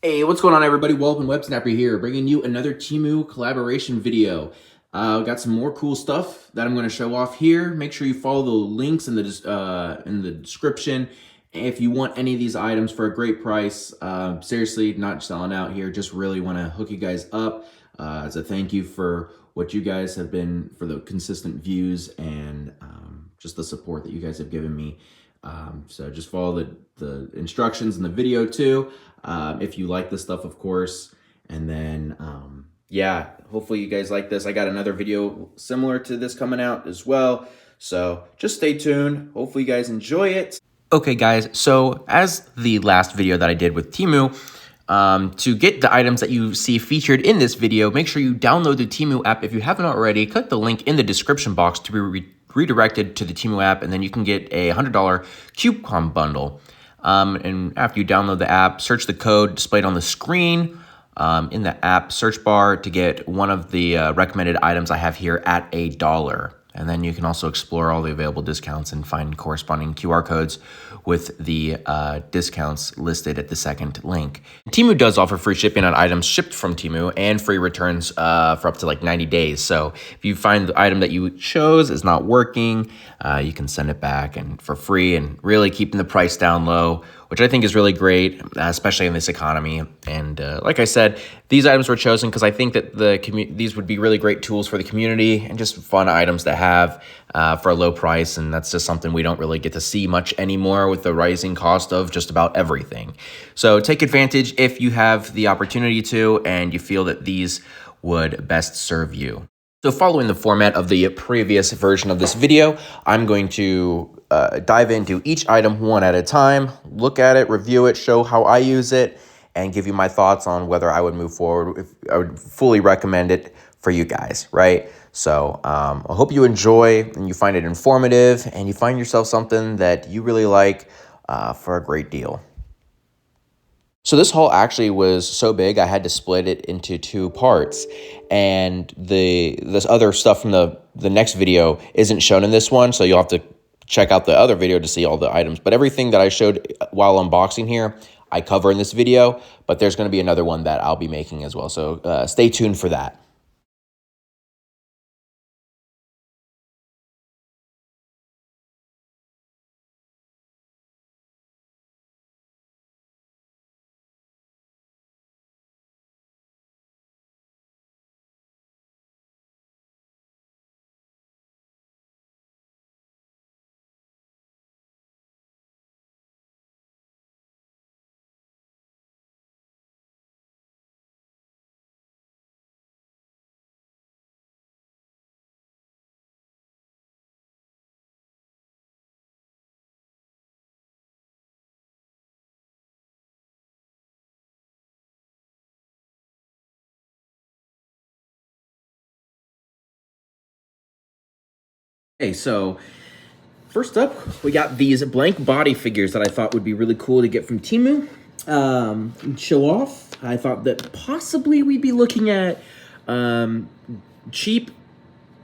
Hey, what's going on, everybody? Welcome, Web Snapper here, bringing you another Temu collaboration video. Got some more cool stuff that I'm going to show off here. Make sure you follow the links in the description. If you want any of these items for a great price, seriously, not selling out here. Just really want to hook you guys up as a thank you for what you guys have been, for the consistent views and just the support that you guys have given me. So just follow the instructions in the video too, if you like this stuff, of course. And then, yeah, hopefully you guys like this. I got another video similar to this coming out as well. So just stay tuned. Hopefully you guys enjoy it. Okay, guys, so as the last video that I did with Temu, to get the items that you see featured in this video, make sure you download the Temu app. If you haven't already, click the link in the description box to be redirected to the Temu app, and then you can get a $100 coupon bundle. And after you download the app, search the code displayed on the screen in the app search bar to get one of the recommended items I have here at $1. And then you can also explore all the available discounts and find corresponding QR codes with the discounts listed at the second link. Temu does offer free shipping on items shipped from Temu and free returns for up to like 90 days. So if you find the item that you chose is not working, you can send it back and for free, and really keeping the price down low, which I think is really great, especially in this economy. And like I said, these items were chosen because I think that these would be really great tools for the community and just fun items to have for a low price. And that's just something we don't really get to see much anymore with the rising cost of just about everything. So take advantage if you have the opportunity to, and you feel that these would best serve you. So following the format of the previous version of this video, I'm going to dive into each item one at a time, look at it, review it, show how I use it, and give you my thoughts on whether I would move forward, if I would fully recommend it for you guys, right? So I hope you enjoy and you find it informative and you find yourself something that you really like for a great deal. So this haul actually was so big I had to split it into two parts, and this other stuff from the next video isn't shown in this one, so you'll have to check out the other video to see all the items. But everything that I showed while unboxing here, I cover in this video, but there's going to be another one that I'll be making as well, so stay tuned for that. Okay, so first up, we got these blank body figures that I thought would be really cool to get from Temu. Show off. I thought that possibly we'd be looking at cheap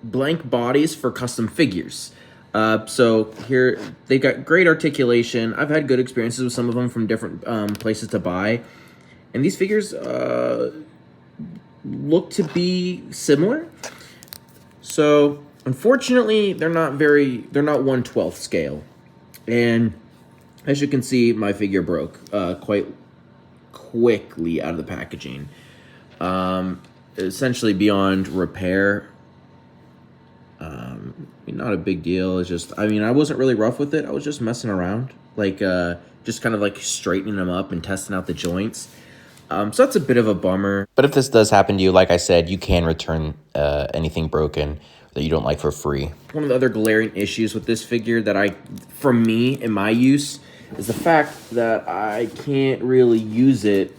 blank bodies for custom figures. So here, they've got great articulation. I've had good experiences with some of them from different places to buy. And these figures look to be similar. So unfortunately, they're not 1/12 scale. And as you can see, my figure broke quite quickly out of the packaging. Essentially beyond repair. Not a big deal. It's just, I mean, I wasn't really rough with it. I was just messing around, like just kind of like straightening them up and testing out the joints. So that's a bit of a bummer. But if this does happen to you, like I said, you can return anything broken that you don't like for free. One of the other glaring issues with this figure that for me, in my use, is the fact that I can't really use it.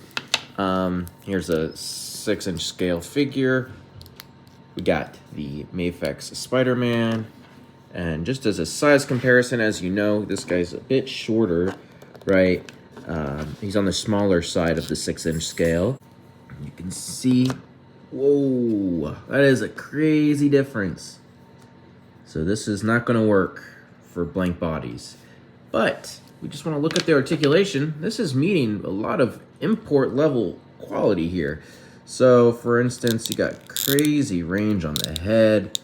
Here's a 6-inch scale figure. We got the Mafex Spider-Man. And just as a size comparison, as you know, this guy's a bit shorter, right? He's on the smaller side of the 6-inch scale. You can see, whoa, that is a crazy difference. So this is not going to work for blank bodies. But we just want to look at the articulation. This is meeting a lot of import level quality here. So for instance, you got crazy range on the head.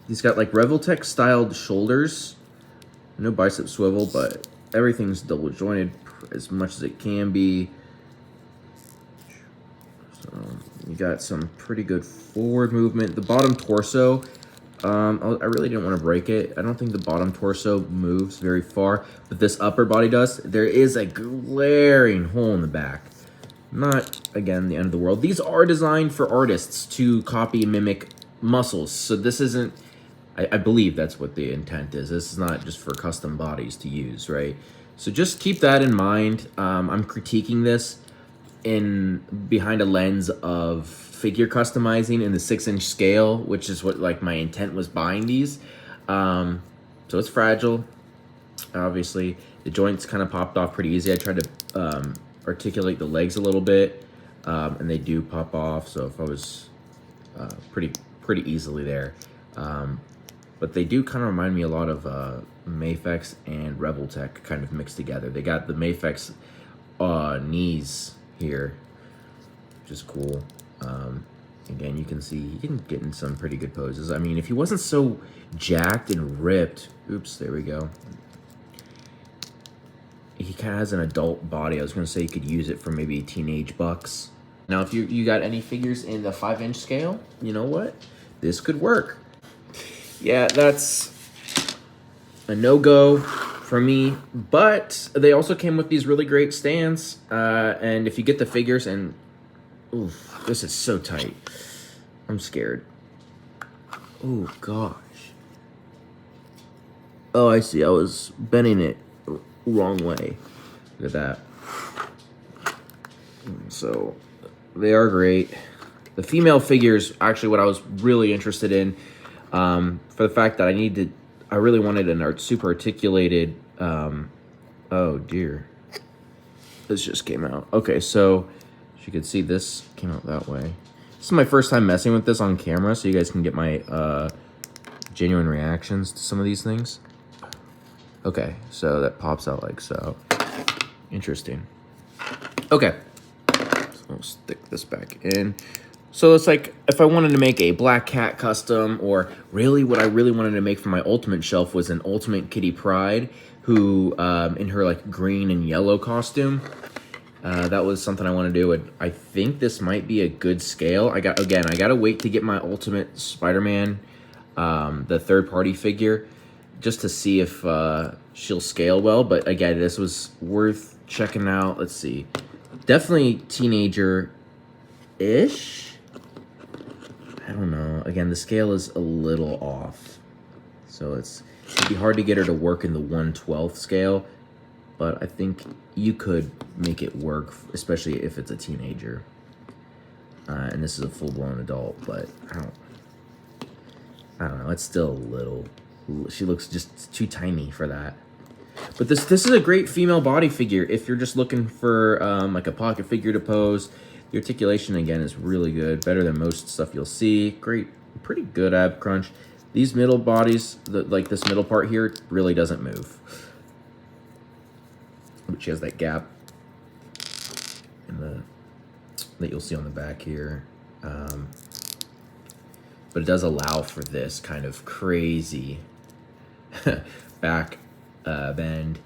He's got like Revoltech styled shoulders, no bicep swivel, but everything's double jointed as much as it can be. So you got some pretty good forward movement. The bottom torso, I really didn't want to break it. I don't think the bottom torso moves very far, but this upper body does. There is a glaring hole in the back. Not, again, the end of the world. These are designed for artists to copy and mimic muscles. So this isn't, I believe that's what the intent is. This is not just for custom bodies to use, right? So just keep that in mind. I'm critiquing this behind a lens of figure customizing in the 6-inch scale, which is what like my intent was buying these. So it's fragile. Obviously, the joints kind of popped off pretty easy. I tried to articulate the legs a little bit, and they do pop off. So if I was pretty easily there, but they do kind of remind me a lot of Mafex and Revoltech kind of mixed together. They got the Mafex knees here, which is cool. Again, you can see he can get in some pretty good poses. I mean, if he wasn't so jacked and ripped, oops, there we go. He kind of has an adult body. I was going to say you could use it for maybe teenage bucks. Now, if you got any figures in the 5-inch scale, you know what? This could work. Yeah, that's a no-go for me. But they also came with these really great stands. And if you get the figures and... Oof, this is so tight. I'm scared. Oh, gosh. Oh, I see. I was bending it wrong way. Look at that. So they are great. The female figures actually what I was really interested in, for the fact that I really wanted an super articulated, oh dear, this just came out. Okay, so as you can see, this came out that way. This is my first time messing with this on camera, so you guys can get my genuine reactions to some of these things. Okay, so that pops out like so. Interesting. Okay, so I'll stick this back in. So it's like if I wanted to make a Black Cat custom, or really what I really wanted to make for my Ultimate shelf was an Ultimate Kitty Pryde, who in her like green and yellow costume. That was something I want to do, and I think this might be a good scale. I gotta wait to get my Ultimate Spider-Man, the third-party figure, just to see if she'll scale well. But again, this was worth checking out. Let's see. Definitely teenager-ish. I don't know. Again, the scale is a little off. So it'd be hard to get her to work in the 1/12 scale. But I think you could make it work, especially if it's a teenager. And this is a full-blown adult, but I don't know. It's still a little... She looks just too tiny for that. But this is a great female body figure if you're just looking for like a pocket figure to pose. The articulation, again, is really good. Better than most stuff you'll see. Great, pretty good ab crunch. These middle bodies, like this middle part here, really doesn't move. But she has that gap in that you'll see on the back here. But it does allow for this kind of crazy back bend.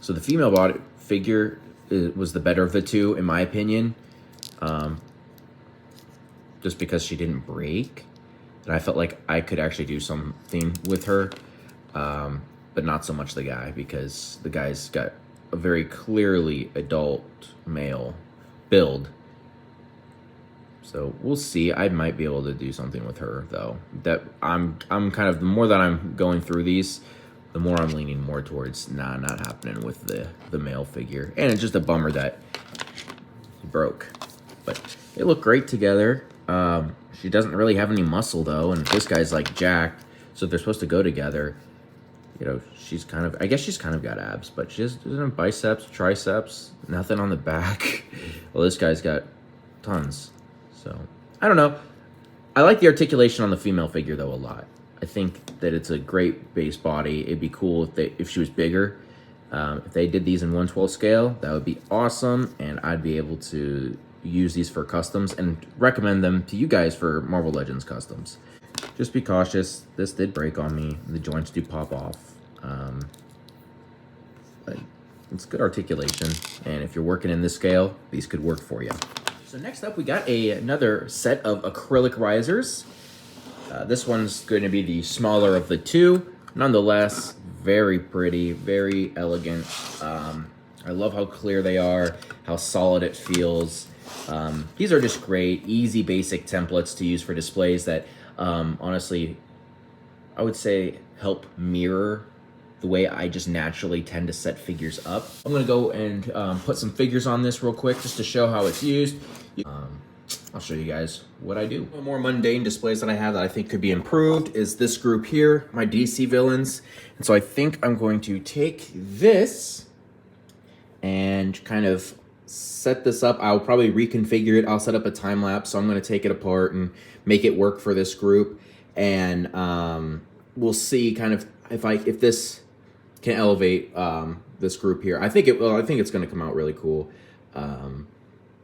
So the female body figure was the better of the two, in my opinion. Just because she didn't break. And I felt like I could actually do something with her. But not so much the guy, because the guy's got a very clearly adult male build. So we'll see. I might be able to do something with her, though. That I'm kind of, the more that I'm going through these, the more I'm leaning more towards not happening with the male figure. And it's just a bummer that he broke. But they look great together. She doesn't really have any muscle, though, and this guy's like jacked. So if they're supposed to go together, you know, she's kind of, I guess she's kind of got abs, but she doesn't have biceps, triceps, nothing on the back. Well, this guy's got tons. So, I don't know. I like the articulation on the female figure, though, a lot. I think that it's a great base body. It'd be cool if she was bigger. If they did these in 1/12 scale, that would be awesome, and I'd be able to use these for customs and recommend them to you guys for Marvel Legends customs. Just be cautious. This did break on me. The joints do pop off. But it's good articulation, and if you're working in this scale, these could work for you. So next up, we got another set of acrylic risers. This one's going to be the smaller of the two. Nonetheless, very pretty, very elegant. I love how clear they are, how solid it feels. These are just great, easy, basic templates to use for displays that, honestly, I would say help mirror the way I just naturally tend to set figures up. I'm gonna go and put some figures on this real quick just to show how it's used. I'll show you guys what I do. One more mundane displays that I have that I think could be improved is this group here, my DC villains. And so I think I'm going to take this and kind of set this up. I'll probably reconfigure it. I'll set up a time lapse. So I'm going to take it apart and make it work for this group. And we'll see kind of if this can elevate this group here. I think it's going to come out really cool.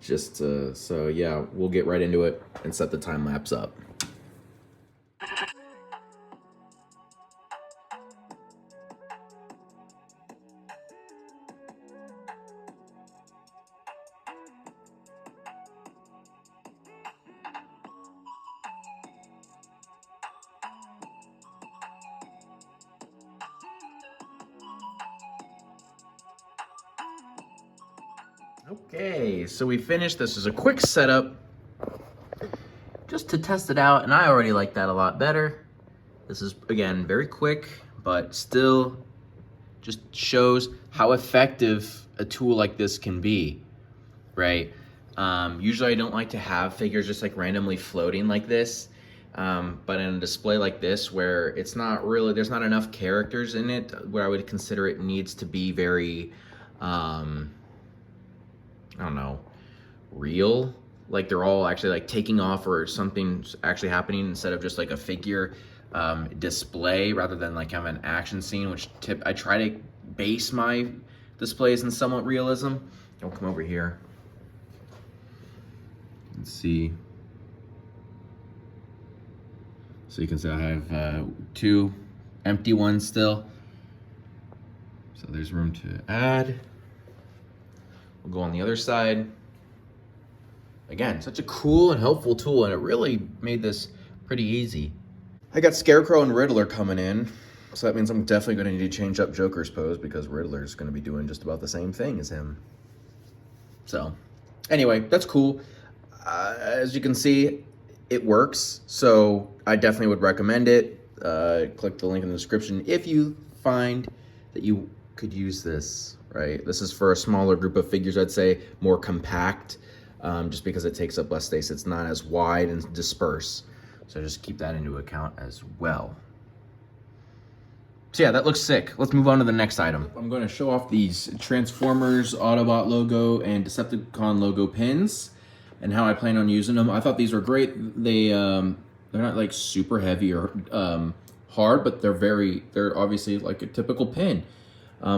So yeah, we'll get right into it and set the time lapse up. Okay, so we finished. This is a quick setup just to test it out, and I already like that a lot better. This is, again, very quick, but still just shows how effective a tool like this can be, right? Usually I don't like to have figures just like randomly floating like this, but in a display like this where it's not really, there's not enough characters in it, where I would consider it needs to be very, I don't know, real, like they're all actually like taking off or something's actually happening instead of just like a figure display rather than like have an action scene, which I try to base my displays in somewhat realism. I'll come over here. Let's see. So you can see I have two empty ones still. So there's room to add. We'll go on the other side. Again, such a cool and helpful tool, and it really made this pretty easy. I got Scarecrow and Riddler coming in, so that means I'm definitely going to need to change up Joker's pose because Riddler's going to be doing just about the same thing as him. So, anyway, that's cool. As you can see, it works, so I definitely would recommend it. Click the link in the description if you find that you could use this. Right, this is for a smaller group of figures, I'd say, more compact, just because it takes up less space. It's not as wide and dispersed. So just keep that into account as well. So yeah, that looks sick. Let's move on to the next item. I'm going to show off these Transformers, Autobot logo, and Decepticon logo pins, and how I plan on using them. I thought these were great. They're not like super heavy or hard, but they're obviously like a typical pin.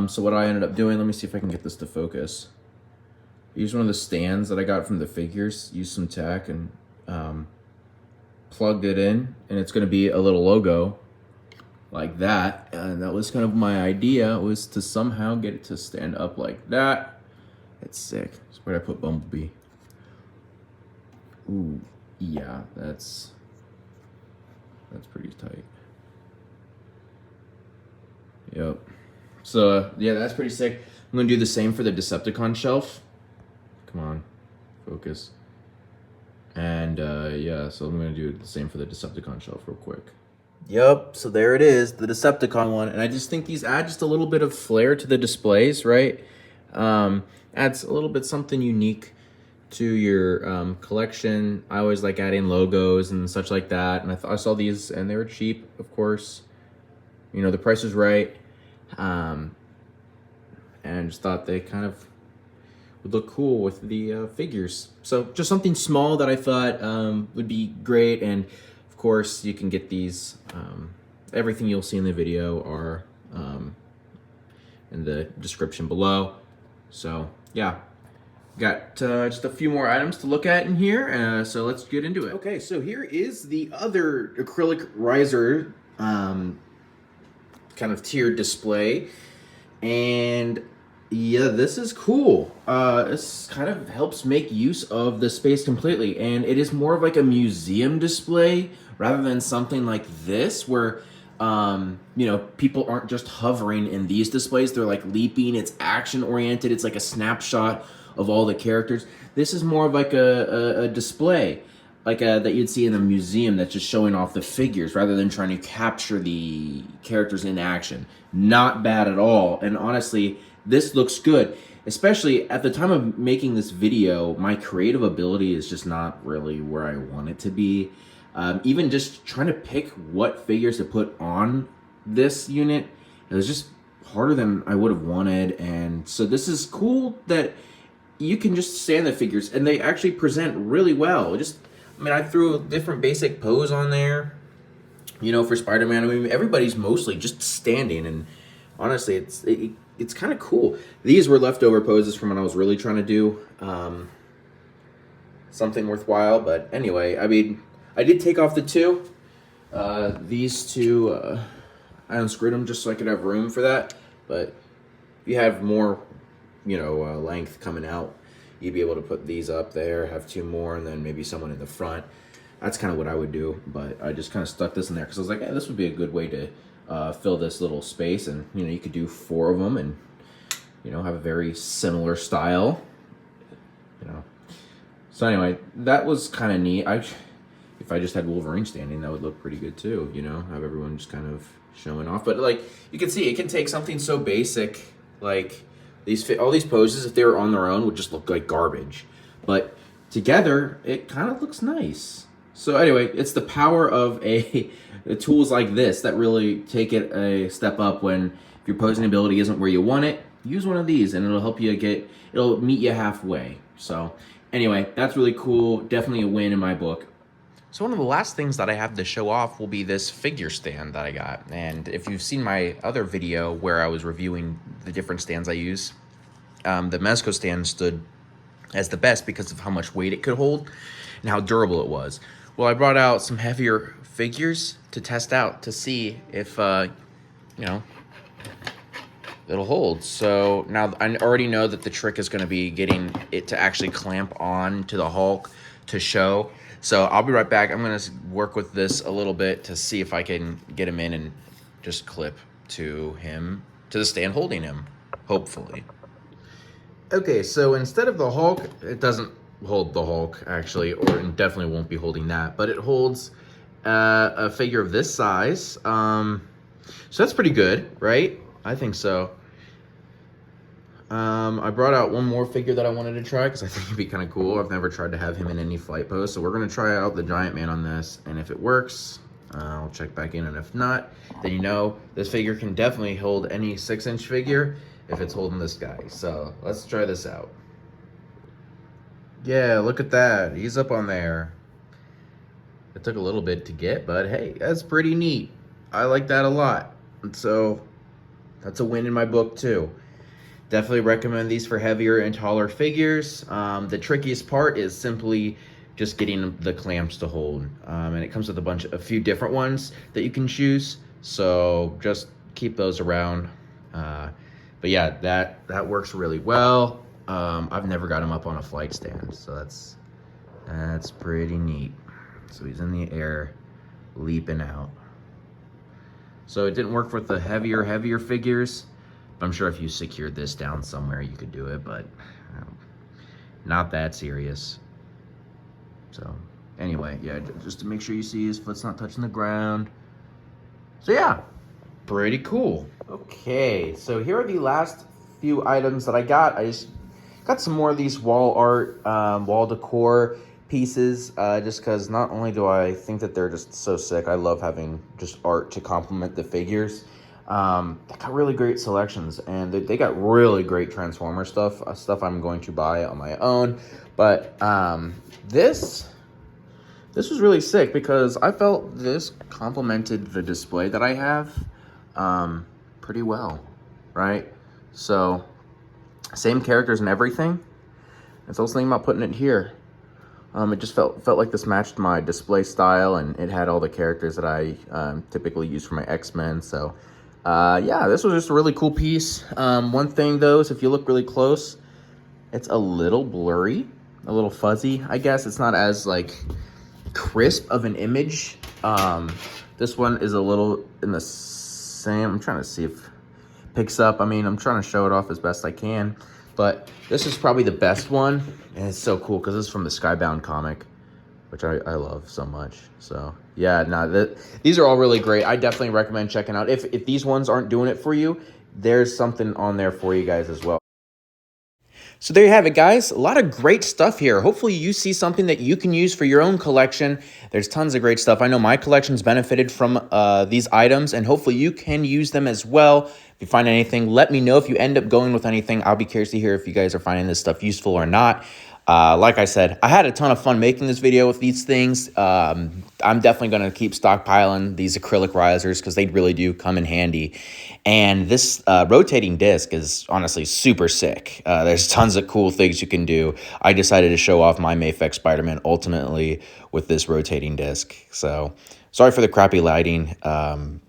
So what I ended up doing, let me see if I can get this to focus. I used one of the stands that I got from the figures, used some tack and plugged it in, and it's going to be a little logo like that. And that was kind of my idea, was to somehow get it to stand up like that. It's sick. So where'd I put Bumblebee? Ooh, yeah, that's pretty tight. Yep. So, yeah, that's pretty sick. I'm going to do the same for the Decepticon shelf. Come on, focus. And, yeah, so I'm going to do the same for the Decepticon shelf real quick. Yep, so there it is, the Decepticon one. And I just think these add just a little bit of flair to the displays, right? Adds a little bit something unique to your collection. I always like adding logos and such like that. And I saw these, and they were cheap, of course. You know, the price was right. And just thought they kind of would look cool with the figures. So just something small that I thought would be great. And of course you can get these, everything you'll see in the video are in the description below. So yeah, got just a few more items to look at in here, so let's get into it. Okay, so here is the other acrylic riser kind of tiered display, and yeah, this is cool. This kind of helps make use of the space completely, and it is more of like a museum display rather than something like this where you know, people aren't just hovering in these displays, they're like leaping. It's action oriented, it's like a snapshot of all the characters. This is more of like a display like that you'd see in a museum that's just showing off the figures rather than trying to capture the characters in action. Not bad at all, and honestly, this looks good. Especially at the time of making this video, my creative ability is just not really where I want it to be. Even just trying to pick what figures to put on this unit, it was just harder than I would have wanted. And so this is cool that you can just stand the figures and they actually present really well. I mean, I threw a different basic pose on there, you know, for Spider-Man. I mean, everybody's mostly just standing, and honestly, it's kind of cool. These were leftover poses from when I was really trying to do something worthwhile. But anyway, I mean, I did take off the two. These two, I unscrewed them just so I could have room for that. But if you have more, you know, length coming out, you'd be able to put these up there, have two more, and then maybe someone in the front. That's kind of what I would do. But I just kind of stuck this in there because I was like, hey, this would be a good way to fill this little space. And, you know, you could do 4 of them and, you know, have a very similar style, you know. So anyway, that was kind of neat. If I just had Wolverine standing, that would look pretty good too, you know, have everyone just kind of showing off. But like, you can see, it can take something so basic, like all these poses, if they were on their own, would just look like garbage. But together, it kind of looks nice. So anyway, it's the power of tools like this that really take it a step up when if your posing ability isn't where you want it. Use one of these and it'll help you it'll meet you halfway. So anyway, that's really cool. Definitely a win in my book. So one of the last things that I have to show off will be this figure stand that I got. And if you've seen my other video where I was reviewing the different stands I use, the Mezco stand stood as the best because of how much weight it could hold and how durable it was. Well, I brought out some heavier figures to test out to see if, you know, it'll hold. So now I already know that the trick is going to be getting it to actually clamp on to the Hulk to show. So I'll be right back. I'm going to work with this a little bit to see if I can get him in and just clip to the stand holding him, hopefully. Okay, so instead of the Hulk, it doesn't hold the Hulk, actually, or it definitely won't be holding that, but it holds a figure of this size. So that's pretty good, right? I think so. I brought out one more figure that I wanted to try because I think it'd be kind of cool. I've never tried to have him in any flight pose, so we're going to try out the Giant Man on this, and if it works, I'll check back in, and if not, then you know this figure can definitely hold any 6-inch figure if it's holding this guy. So let's try this out. Yeah, look at that. He's up on there. It took a little bit to get, but hey, that's pretty neat. I like that a lot. And so that's a win in my book too. Definitely recommend these for heavier and taller figures. The trickiest part is simply just getting the clamps to hold. And it comes with a few different ones that you can choose. So just keep those around. But yeah, that works really well. I've never got him up on a flight stand, so that's pretty neat. So he's in the air, leaping out. So it didn't work with the heavier figures. I'm sure if you secured this down somewhere, you could do it, but not that serious. So anyway, yeah, just to make sure you see his foot's not touching the ground. So yeah, pretty cool. Okay, so here are the last few items that I got. I just got some more of these wall art, wall decor pieces, just because not only do I think that they're just so sick, I love having just art to complement the figures. They got really great selections, and they got really great Transformer stuff I'm going to buy on my own. But this was really sick because I felt this complemented the display that I have pretty well, right? So same characters and everything. And so I was thinking about putting it here. It just felt like this matched my display style, and it had all the characters that I typically use for my X-Men. So yeah, this was just a really cool piece. One thing though is if you look really close, it's a little blurry, a little fuzzy, I guess. It's not as like crisp of an image. This one is a little in the same. I'm trying to see if it picks up. I mean, I'm trying to show it off as best I can, but this is probably the best one, and it's so cool because this is from the Skybound comic, which I love so much. So yeah, these are all really great. I definitely recommend checking out. If these ones aren't doing it for you, there's something on there for you guys as well. So there you have it, guys. A lot of great stuff here. Hopefully you see something that you can use for your own collection. There's tons of great stuff. I know my collection's benefited from these items, and hopefully you can use them as well. If you find anything, let me know. If you end up going with anything, I'll be curious to hear if you guys are finding this stuff useful or not. Like I said, I had a ton of fun making this video with these things. I'm definitely going to keep stockpiling these acrylic risers because they really do come in handy. And this rotating disc is honestly super sick. There's tons of cool things you can do. I decided to show off my Mayfix Spider-Man ultimately with this rotating disc. So sorry for the crappy lighting. I'm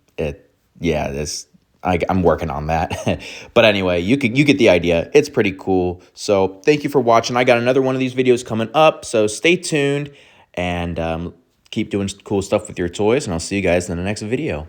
working on that. But anyway, you get the idea. It's pretty cool. So thank you for watching. I got another one of these videos coming up, so stay tuned and keep doing cool stuff with your toys, and I'll see you guys in the next video.